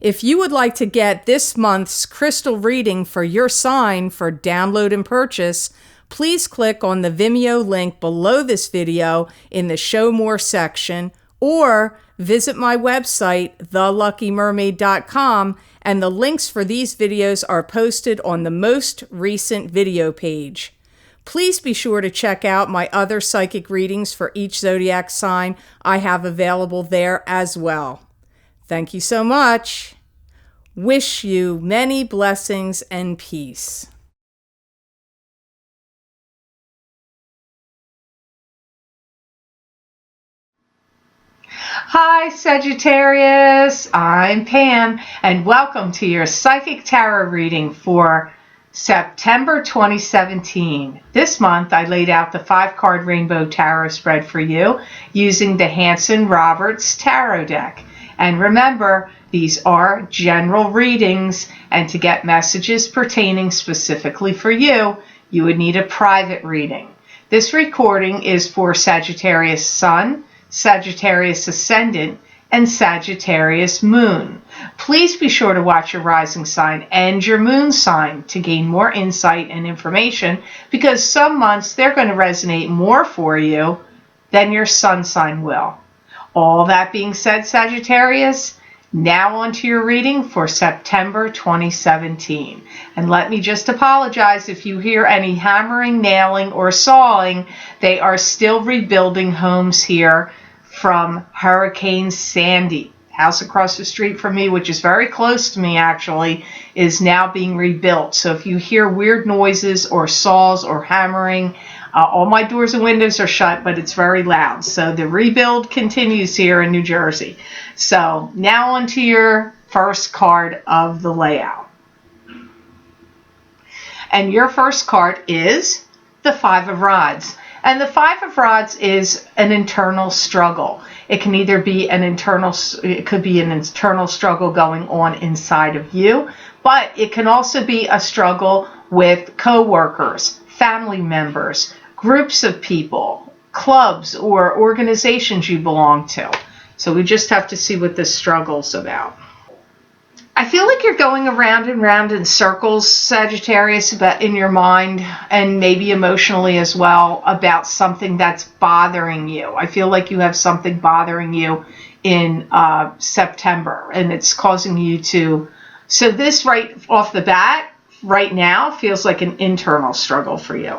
If you would like to get this month's crystal reading for your sign for download and purchase, please click on the Vimeo link below this video in the Show More section, or visit my website, theluckymermaid.com, and the links for these videos are posted on the most recent video page. Please be sure to check out my other psychic readings for each zodiac sign I have available there as well. Thank you so much. Wish you many blessings and peace. Hi Sagittarius, I'm Pam, and welcome to your Psychic Tarot reading for September 2017. This month I laid out the 5-card Rainbow Tarot spread for you using the Hanson-Roberts Tarot deck. And remember, these are general readings, and to get messages pertaining specifically for you, you would need a private reading. This recording is for Sagittarius Sun, Sagittarius Ascendant, and Sagittarius Moon. Please be sure to watch your rising sign and your moon sign to gain more insight and information, because some months they're going to resonate more for you than your sun sign will. All that being said, Sagittarius, now on to your reading for September 2017. And let me just apologize if you hear any hammering, nailing, or sawing. They are still rebuilding homes here from Hurricane Sandy. House across the street from me, which is very close to me actually, is now being rebuilt. So if you hear weird noises or saws or hammering, all my doors and windows are shut, but it's very loud. So the rebuild continues here in New Jersey. So now on to your first card of the layout. And your first card is the 5 of Rods. And the 5 of Rods is an internal struggle. It can either be it could be an internal struggle going on inside of you, but it can also be a struggle with co-workers, family members, groups of people, clubs, or organizations you belong to. So we just have to see what this struggle's about. I feel like you're going around and round in circles, Sagittarius, about in your mind and maybe emotionally as well, about something that's bothering you. I feel like you have something bothering you in September, and it's causing you to... So this right off the bat, right now, feels like an internal struggle for you.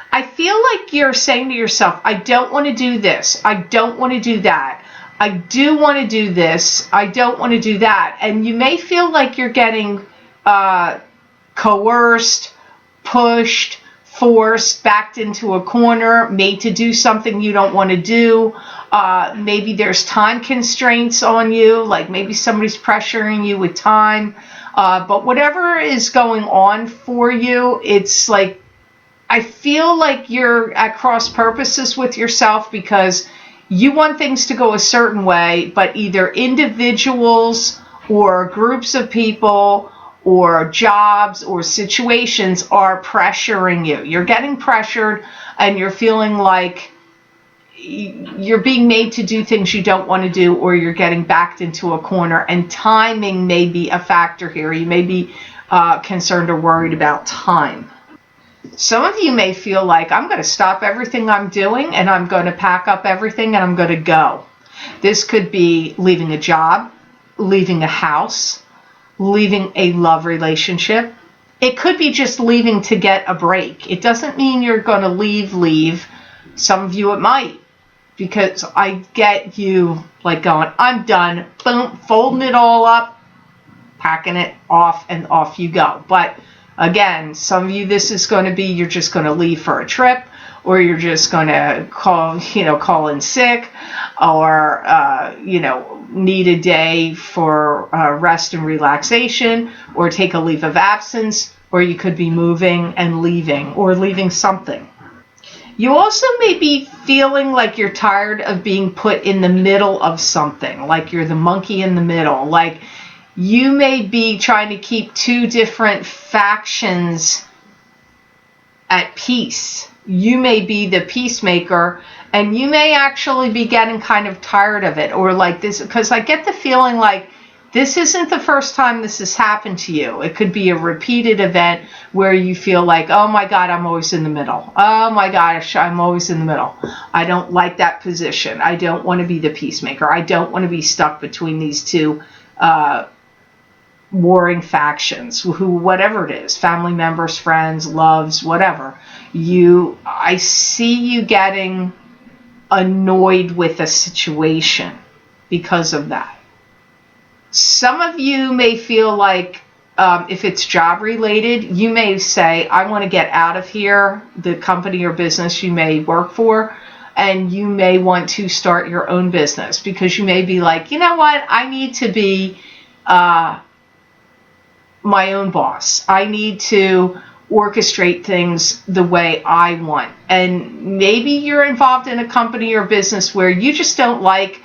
I feel like you're saying to yourself, I don't want to do this. I don't want to do that. I do want to do this. I don't want to do that. And you may feel like you're getting coerced, pushed, forced, backed into a corner, made to do something you don't want to do. Maybe there's time constraints on you, like maybe somebody's pressuring you with time. But whatever is going on for you, it's like, I feel like you're at cross purposes with yourself, because you want things to go a certain way, but either individuals or groups of people or jobs or situations are pressuring you. You're getting pressured, and you're feeling like you're being made to do things you don't want to do, or you're getting backed into a corner, and timing may be a factor here. You may be concerned or worried about time. Some of you may feel like, I'm going to stop everything I'm doing, and I'm going to pack up everything, and I'm going to go. This could be leaving a job, leaving a house, leaving a love relationship. It could be just leaving to get a break. It doesn't mean you're going to leave. Some of you it might, because I get you like going, I'm done, boom, folding it all up, packing it off, and off you go. But again, some of you, this is going to be, you're just going to leave for a trip, or you're just going to call in sick, or, need a day for rest and relaxation, or take a leave of absence, or you could be moving and leaving, or leaving something. You also may be feeling like you're tired of being put in the middle of something, like you're the monkey in the middle, like you may be trying to keep two different factions at peace. You may be the peacemaker, and you may actually be getting kind of tired of it, or like this, because I get the feeling like This isn't the first time this has happened to you. It could be a repeated event where you feel like, oh my God, I'm always in the middle. Oh my gosh, I'm always in the middle. I don't like that position. I don't want to be the peacemaker. I don't want to be stuck between these two warring factions, who, whatever it is, family members, friends, loves, whatever. I see you getting annoyed with a situation because of that. Some of you may feel like, if it's job related, you may say, I want to get out of here, the company or business you may work for, and you may want to start your own business because you may be like, you know what, I need to be my own boss. I need to orchestrate things the way I want. And maybe you're involved in a company or business where you just don't like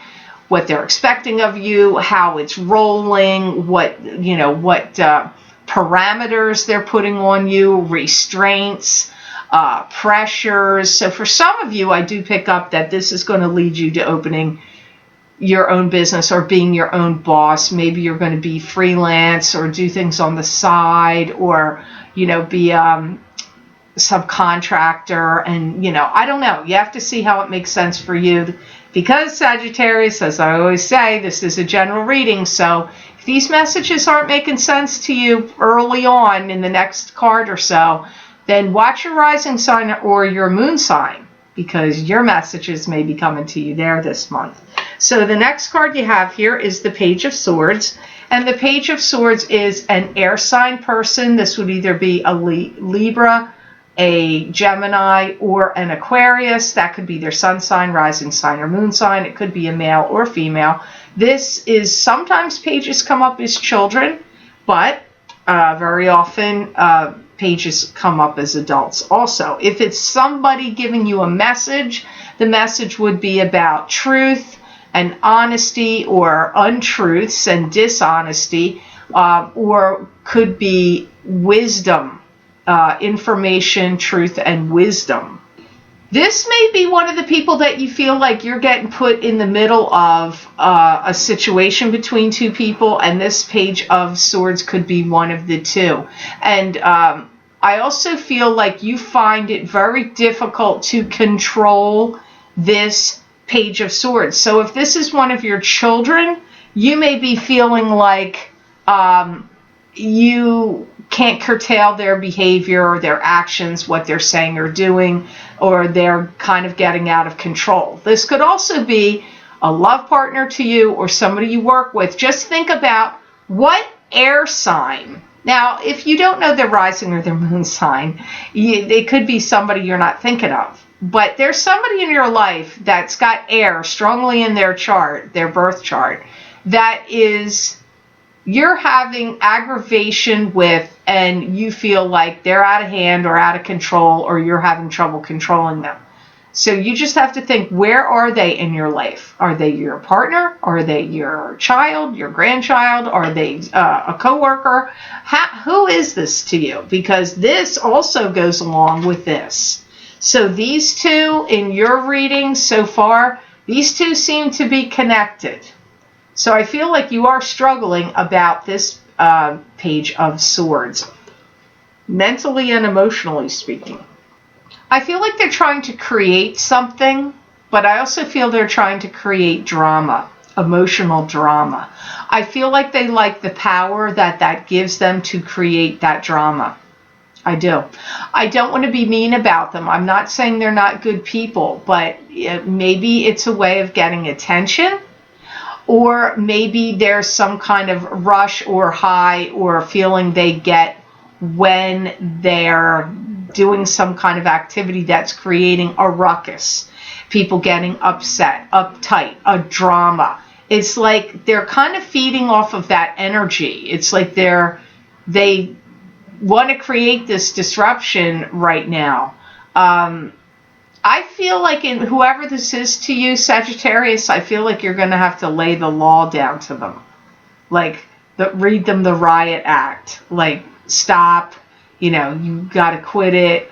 what they're expecting of you, how it's rolling, what parameters they're putting on you, restraints, pressures. So for some of you, I do pick up that this is going to lead you to opening your own business or being your own boss. Maybe you're going to be freelance or do things on the side, or be a subcontractor. And I don't know, you have to see how it makes sense for you, because Sagittarius, as I always say, this is a general reading. So if these messages aren't making sense to you early on in the next card or so, then watch your rising sign or your moon sign, because your messages may be coming to you there this month. So the next card you have here is the Page of Swords. And the Page of Swords is an air sign person. This would either be a Libra, a Gemini, or an Aquarius. That could be their sun sign, rising sign, or moon sign. It could be a male or female. This is, sometimes pages come up as children, but very often pages come up as adults also. If it's somebody giving you a message, the message would be about truth and honesty, or untruths and dishonesty, or could be wisdom, information, truth, and wisdom. This may be one of the people that you feel like you're getting put in the middle of a situation between two people, and this Page of Swords could be one of the two. And I also feel like you find it very difficult to control this Page of Swords. So if this is one of your children, you may be feeling like you can't curtail their behavior or their actions, what they're saying or doing, or they're kind of getting out of control. This could also be a love partner to you or somebody you work with. Just think about what air sign. Now, if you don't know their rising or their moon sign, they could be somebody you're not thinking of. But there's somebody in your life that's got air strongly in their chart, their birth chart, that is, you're having aggravation with, and you feel like they're out of hand or out of control, or you're having trouble controlling them. So you just have to think, where are they in your life? Are they your partner? Are they your child, your grandchild? Are they a coworker? Who is this to you? Because this also goes along with this. So these two in your reading so far, these two seem to be connected. So I feel like you are struggling about this Page of Swords, mentally and emotionally speaking. I feel like they're trying to create something, but I also feel they're trying to create drama, emotional drama. I feel like they like the power that gives them to create that drama. I do. I don't want to be mean about them. I'm not saying they're not good people, but maybe it's a way of getting attention, or maybe there's some kind of rush or high or feeling they get when they're doing some kind of activity that's creating a ruckus. People getting upset, uptight, a drama. It's like they're kind of feeding off of that energy. It's like they want to create this disruption right now. I feel like whoever this is to you, Sagittarius, I feel like you're going to have to lay the law down to them. Like, read them the riot act. Like, stop, you got to quit it.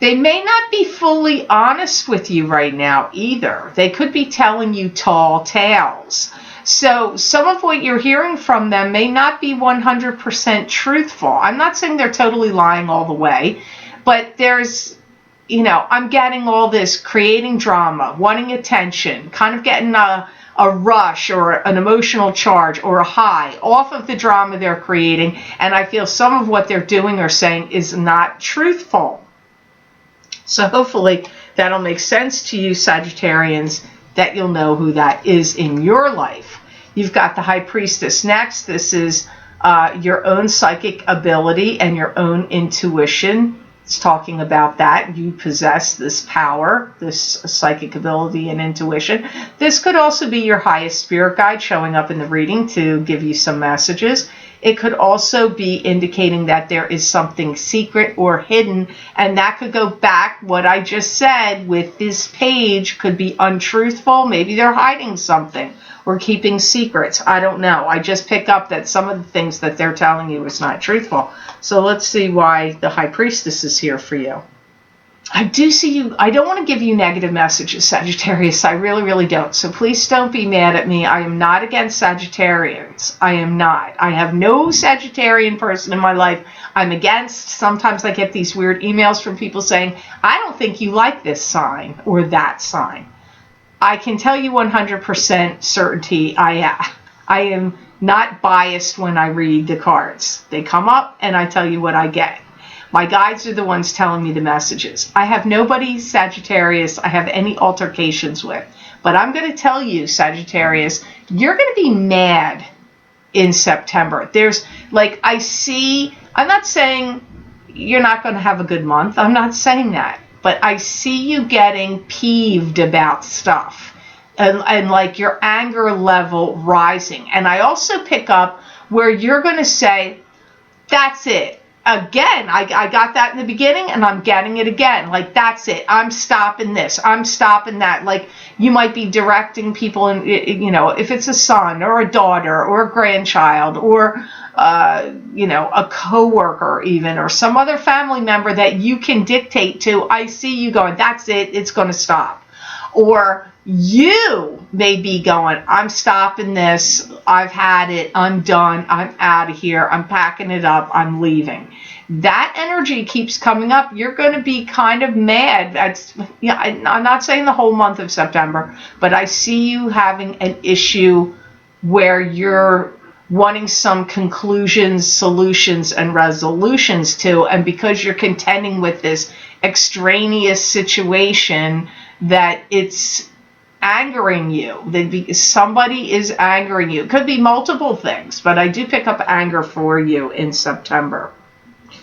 They may not be fully honest with you right now either. They could be telling you tall tales. So some of what you're hearing from them may not be 100% truthful. I'm not saying they're totally lying all the way, but there's, I'm getting all this creating drama, wanting attention, kind of getting a rush or an emotional charge or a high off of the drama they're creating. And I feel some of what they're doing or saying is not truthful. So hopefully that'll make sense to you, Sagittarians, that you'll know who that is in your life. You've got the High Priestess next. This is your own psychic ability and your own intuition. It's talking about that. You possess this power, this psychic ability and intuition. This could also be your highest spirit guide showing up in the reading to give you some messages. It could also be indicating that there is something secret or hidden, and that could go back what I just said with this page could be untruthful. Maybe they're hiding something or keeping secrets. I don't know. I just pick up that some of the things that they're telling you is not truthful. So let's see why the High Priestess is here for you. I do see you. I don't want to give you negative messages, Sagittarius. I really, really don't. So please don't be mad at me. I am not against Sagittarians. I am not. I have no Sagittarian person in my life I'm against. Sometimes I get these weird emails from people saying, I don't think you like this sign or that sign. I can tell you 100% certainty I am not biased when I read the cards. They come up and I tell you what I get. My guides are the ones telling me the messages. I have nobody, Sagittarius, I have any altercations with. But I'm going to tell you, Sagittarius, you're going to be mad in September. There's, like, I'm not saying you're not going to have a good month. I'm not saying that. But I see you getting peeved about stuff. And like your anger level rising. And I also pick up where you're going to say, that's it. Again, I got that in the beginning and I'm getting it again. Like, that's it. I'm stopping this. I'm stopping that. Like, you might be directing people, and if it's a son or a daughter or a grandchild or, a coworker even, or some other family member that you can dictate to. I see you going, that's it. It's going to stop. Or you may be going, I'm stopping this. I've had it. I'm done. I'm out of here. I'm packing it up. I'm leaving. That energy keeps coming up. You're going to be kind of mad. I'm not saying the whole month of September, but I see you having an issue where you're wanting some conclusions, solutions, and resolutions to. And because you're contending with this extraneous situation, that it's angering you. Somebody is angering you. It could be multiple things, but I do pick up anger for you in September.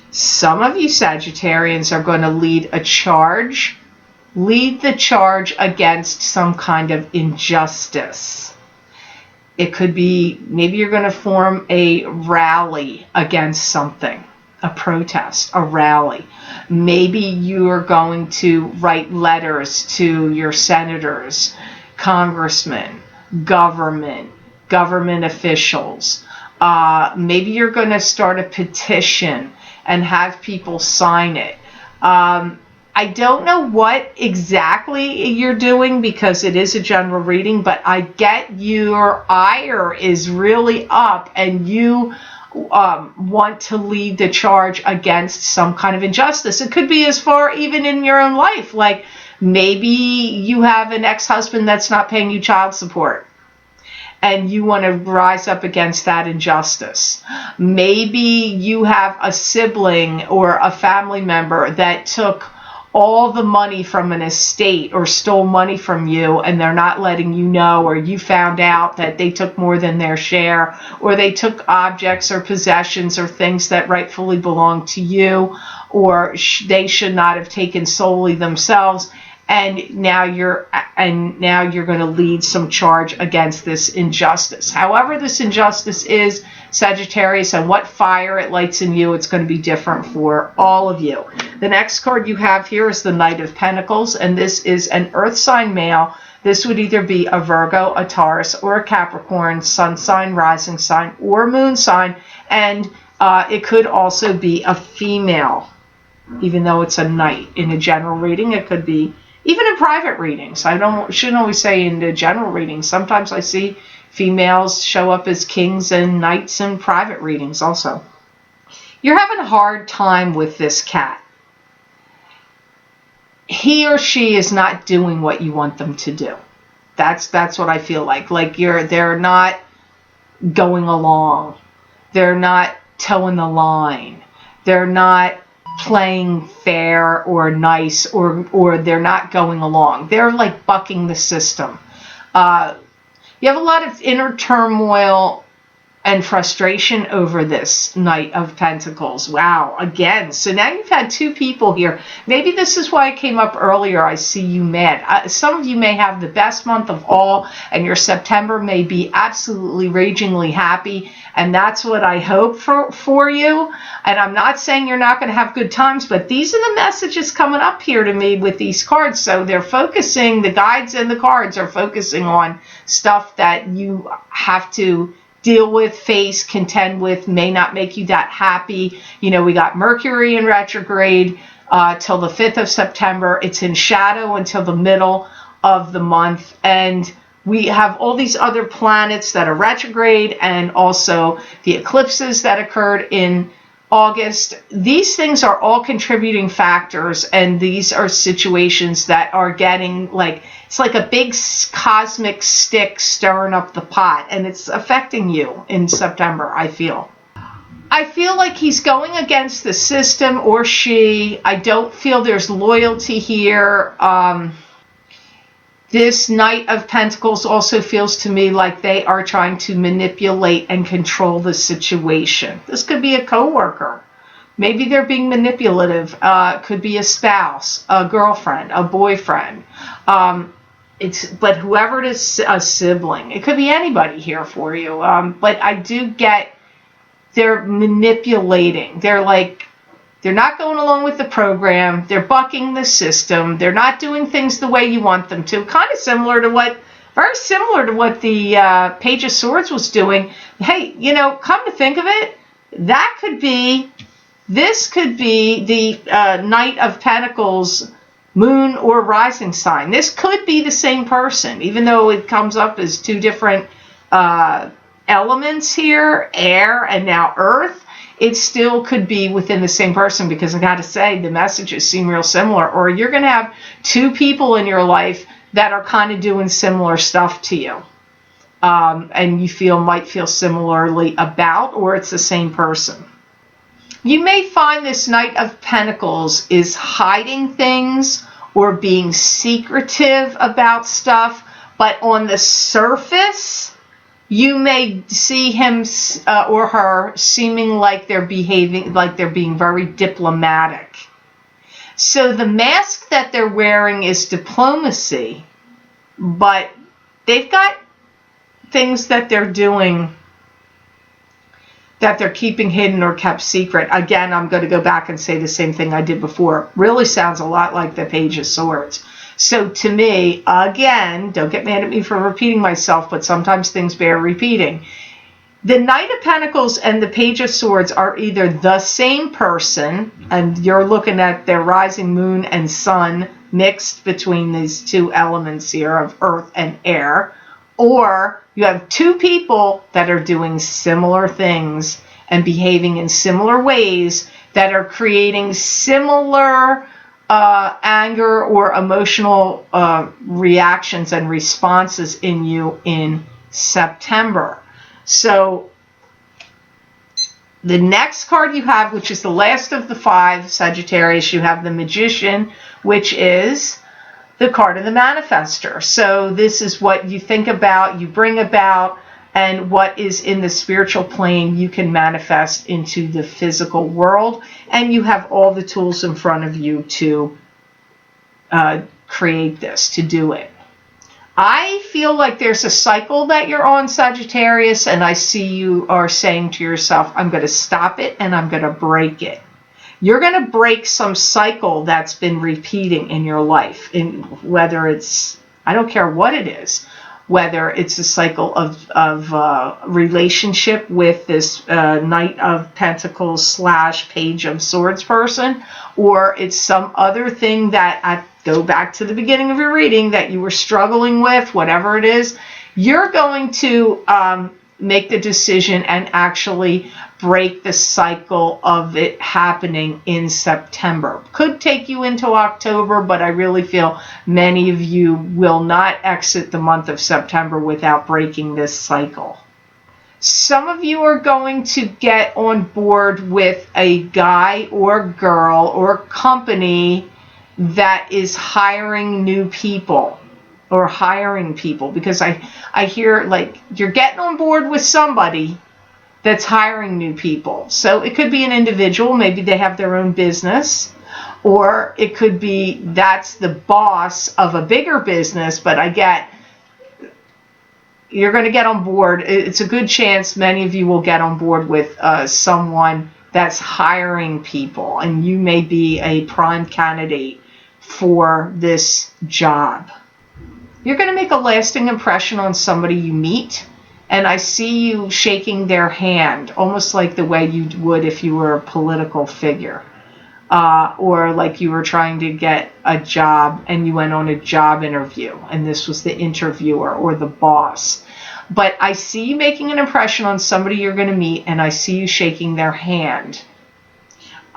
Some of you Sagittarians are going to lead the charge against some kind of injustice. It could be, maybe you're going to form a rally against something, a protest, a rally. Maybe you're going to write letters to your senators, congressmen, government officials. Maybe you're going to start a petition and have people sign it. I don't know what exactly you're doing because it is a general reading, but I get your ire is really up and you want to lead the charge against some kind of injustice. It could be as far even in your own life. Like maybe you have an ex-husband that's not paying you child support and you want to rise up against that injustice. Maybe you have a sibling or a family member that took all the money from an estate or stole money from you and they're not letting you know, or you found out that they took more than their share, or they took objects or possessions or things that rightfully belong to you, or they should not have taken solely themselves. And now you're going to lead some charge against this injustice. However this injustice is, Sagittarius, and what fire it lights in you, it's going to be different for all of you. The next card you have here is the Knight of Pentacles, and this is an Earth sign male. This would either be a Virgo, a Taurus, or a Capricorn, sun sign, rising sign, or moon sign, and it could also be a female, even though it's a knight. In a general reading, it could be even in private readings. Shouldn't always say in the general readings. Sometimes I see Females show up as kings and knights in private readings also. You're having a hard time with this cat. He or she is not doing what you want them to do. That's what I feel like. Like they're not going along. They're not towing the line. They're not playing fair or nice, or they're not going along. They're like bucking the system. You have a lot of inner turmoil and frustration over this Knight of Pentacles. Wow, again. So now you've had two people here. Maybe this is why it came up earlier. I see you mad. Some of you may have the best month of all, and your September may be absolutely ragingly happy, and that's what I hope for you. And I'm not saying you're not going to have good times, but these are the messages coming up here to me with these cards. So they're focusing, the guides and the cards are focusing on stuff that you have to deal with, face, contend with, may not make you that happy. You know, we got Mercury in retrograde till the 5th of September. It's in shadow until the middle of the month. And we have all these other planets that are retrograde, and also the eclipses that occurred in August. These things are all contributing factors, and these are situations that are getting like, it's like a big cosmic stick stirring up the pot, and it's affecting you in September, I feel. I feel like he's going against the system, or she. I don't feel there's loyalty here. This Knight of Pentacles also feels to me like they are trying to manipulate and control the situation. This could be a coworker. Maybe they're being manipulative. Could be a spouse, a girlfriend, a boyfriend. But whoever it is, a sibling. It could be anybody here for you. But I do get they're manipulating. They're not going along with the program. They're bucking the system. They're not doing things the way you want them to. Very similar to what the Page of Swords was doing. Hey, you know, come to think of it, this could be the Knight of Pentacles moon or rising sign. This could be the same person, even though it comes up as two different elements here, air and now earth. It still could be within the same person, because I got to say, the messages seem real similar. Or you're going to have two people in your life that are kind of doing similar stuff to you. And you might feel similarly about, or it's the same person. You may find this Knight of Pentacles is hiding things or being secretive about stuff, but on the surface, you may see him or her seeming like they're behaving, like they're being very diplomatic. So the mask that they're wearing is diplomacy, but they've got things that they're doing that they're keeping hidden or kept secret. Again, I'm going to go back and say the same thing I did before. Really sounds a lot like the Page of Swords. So to me, again, don't get mad at me for repeating myself, but sometimes things bear repeating. The Knight of Pentacles and the Page of Swords are either the same person, and you're looking at their rising moon and sun mixed between these two elements here of earth and air, or you have two people that are doing similar things and behaving in similar ways that are creating similar anger or emotional reactions and responses in you in September. So the next card you have, which is the last of the 5 Sagittarius, you have the Magician, which is the card of the manifester. So this is what you think about, you bring about, and what is in the spiritual plane you can manifest into the physical world. And you have all the tools in front of you to create this, to do it. I feel like there's a cycle that you're on, Sagittarius, and I see you are saying to yourself, I'm going to stop it and I'm going to break it. You're going to break some cycle that's been repeating in your life, in whether it's, I don't care what it is, whether it's a cycle of relationship with this Knight of Pentacles / Page of Swords person, or it's some other thing that, I go back to the beginning of your reading, that you were struggling with, whatever it is. you're going to make the decision and actually break the cycle of it happening in September. Could take you into October, but I really feel many of you will not exit the month of September without breaking this cycle. Some of you are going to get on board with a guy or girl or company that is hiring new people. Or hiring people, because I hear like you're getting on board with somebody that's hiring new people. So it could be an individual, maybe they have their own business, or it could be that's the boss of a bigger business, but you're going to get on board. It's a good chance many of you will get on board with someone that's hiring people, and you may be a prime candidate for this job. You're going to make a lasting impression on somebody you meet, and I see you shaking their hand, almost like the way you would if you were a political figure, or like you were trying to get a job and you went on a job interview, and this was the interviewer or the boss. But I see you making an impression on somebody you're going to meet, and I see you shaking their hand.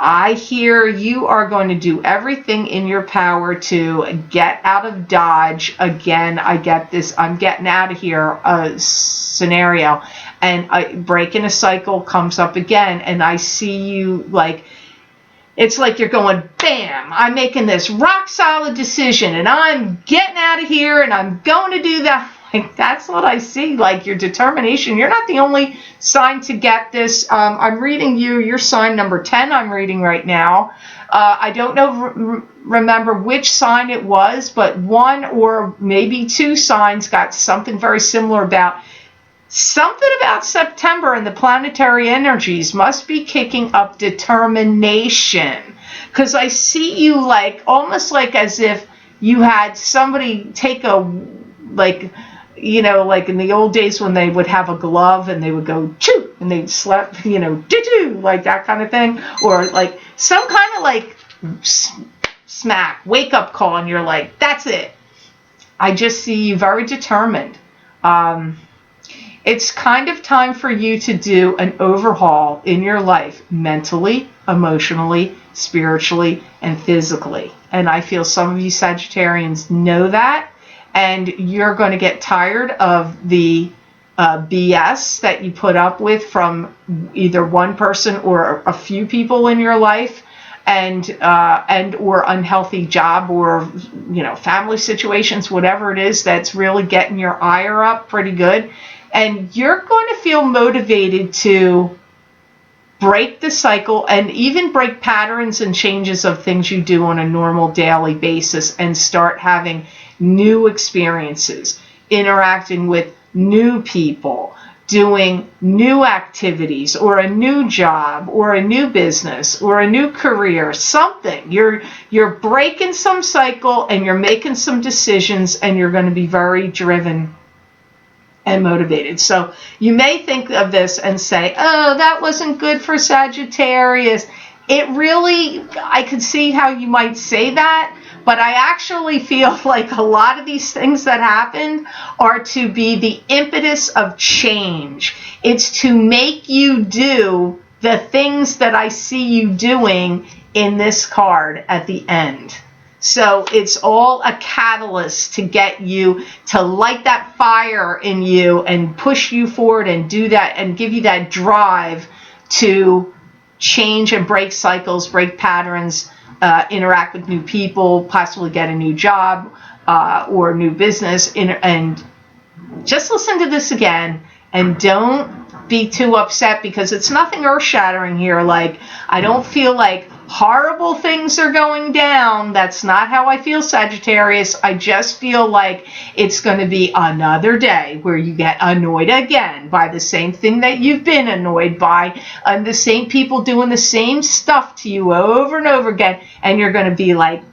I hear you are going to do everything in your power to get out of Dodge. Again, I get this, I'm getting out of here scenario, and breaking a cycle comes up again, and I see you like, it's like you're going, bam, I'm making this rock solid decision, and I'm getting out of here, and I'm going to do that. Like, that's what I see, like your determination. You're not the only sign to get this. I'm reading your sign number 10 I'm reading right now. I don't know, remember which sign it was, but one or maybe two signs got something very similar about September, and the planetary energies must be kicking up determination. Because I see you like, almost like as if you had somebody take like in the old days when they would have a glove and they would go choo and they'd slap, doo-doo, like that kind of thing, or like some kind of like smack, wake up call, and you're like, that's it. I just see you very determined. It's kind of time for you to do an overhaul in your life, mentally, emotionally, spiritually, and physically. And I feel some of you Sagittarians know that. And you're going to get tired of the BS that you put up with from either one person or a few people in your life, and or unhealthy job or family situations, whatever it is that's really getting your ire up pretty good. And you're going to feel motivated to break the cycle and even break patterns and changes of things you do on a normal daily basis, and start having new experiences, interacting with new people, doing new activities, or a new job, or a new business, or a new career, something. You're breaking some cycle, and you're making some decisions, and you're going to be very driven and motivated. So you may think of this and say, oh, that wasn't good for Sagittarius. It really, I could see how you might say that, but I actually feel like a lot of these things that happened are to be the impetus of change. It's to make you do the things that I see you doing in this card at the end. So it's all a catalyst to get you to light that fire in you and push you forward and do that and give you that drive to change and break cycles, break patterns, interact with new people, possibly get a new job or new business. And just listen to this again, and don't be too upset, because it's nothing earth-shattering here. Like, I don't feel like horrible things are going down. That's not how I feel, Sagittarius. I just feel like it's going to be another day where you get annoyed again by the same thing that you've been annoyed by, and the same people doing the same stuff to you over and over again, and you're going to be like,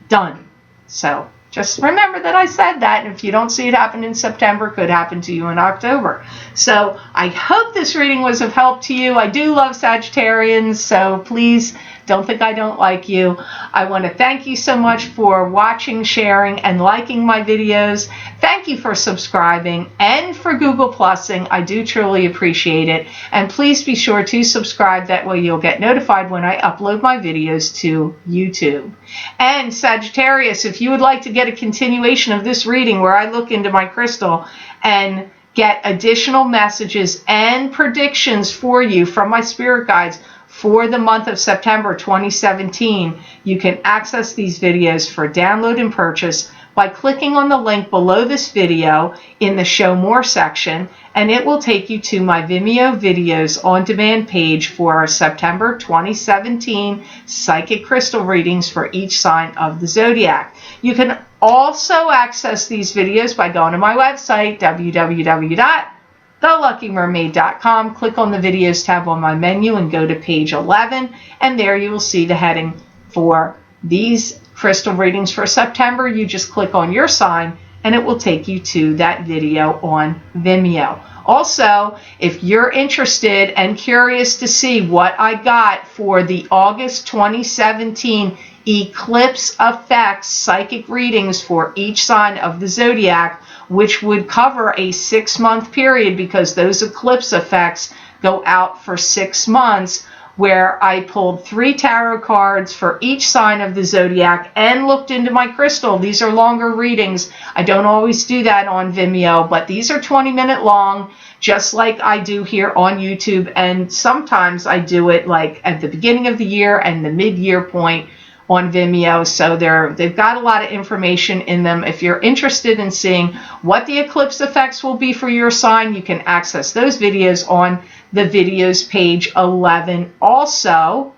done. So just remember that I said that, and if you don't see it happen in September, it could happen to you in October. So I hope this reading was of help to you. I do love Sagittarians, so please Don't think I don't like you. I want to thank you so much for watching, sharing, and liking my videos. Thank you for subscribing and for Google Plusing. I do truly appreciate it. And please be sure to subscribe. That way you'll get notified when I upload my videos to YouTube. And Sagittarius, if you would like to get a continuation of this reading where I look into my crystal and get additional messages and predictions for you from my spirit guides for the month of September 2017, you can access these videos for download and purchase by clicking on the link below this video in the Show More section, and it will take you to my Vimeo videos on demand page for our September 2017 psychic crystal readings for each sign of the zodiac. You can also access these videos by going to my website, www.thelluckymermaid.com. Click on the videos tab on my menu and go to page 11, and there you will see the heading for these crystal readings for September. You just click on your sign and it will take you to that video on Vimeo. Also, if you're interested and curious to see what I got for the August 2017 eclipse effects psychic readings for each sign of the zodiac, which would cover a 6-month period because those eclipse effects go out for 6 months, where I pulled 3 tarot cards for each sign of the zodiac and looked into my crystal. These are longer readings. I don't always do that on Vimeo, but these are 20-minute long, just like I do here on YouTube. And sometimes I do it like at the beginning of the year and the mid-year point on Vimeo. So they've got a lot of information in them. If you're interested in seeing what the eclipse effects will be for your sign, you can access those videos on the videos page 11 also,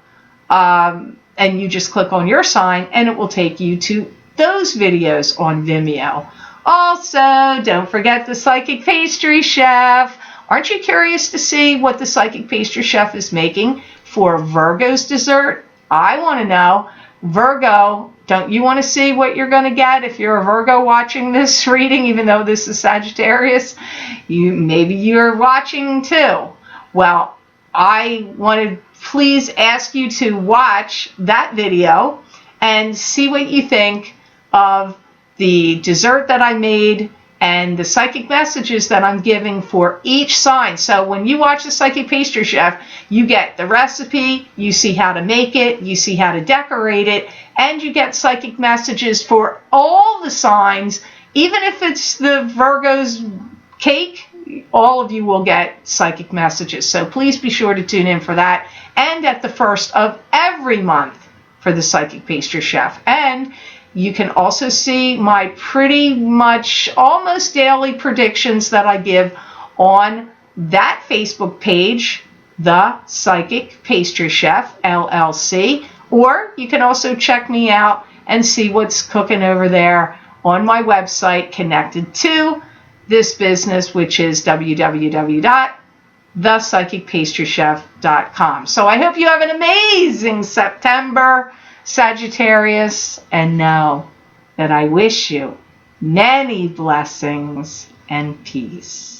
and you just click on your sign and it will take you to those videos on Vimeo. Also, don't forget the Psychic Pastry Chef. Aren't you curious to see what the Psychic Pastry Chef is making for Virgo's dessert? I want to know. Virgo, don't you want to see what you're going to get if you're a Virgo watching this reading, even though this is Sagittarius? Maybe you're watching too. Well, I want to please ask you to watch that video and see what you think of the dessert that I made and the psychic messages that I'm giving for each sign. So when you watch the Psychic Pastry Chef, you get the recipe, you see how to make it, you see how to decorate it, and you get psychic messages for all the signs. Even if it's the Virgo's cake, all of you will get psychic messages. So please be sure to tune in for that. And at the first of every month for the Psychic Pastry Chef. And you can also see my pretty much almost daily predictions that I give on that Facebook page, The Psychic Pastry Chef, LLC. Or you can also check me out and see what's cooking over there on my website connected to this business, which is www.thepsychicpastrychef.com. So I hope you have an amazing September, Sagittarius, and know that I wish you many blessings and peace.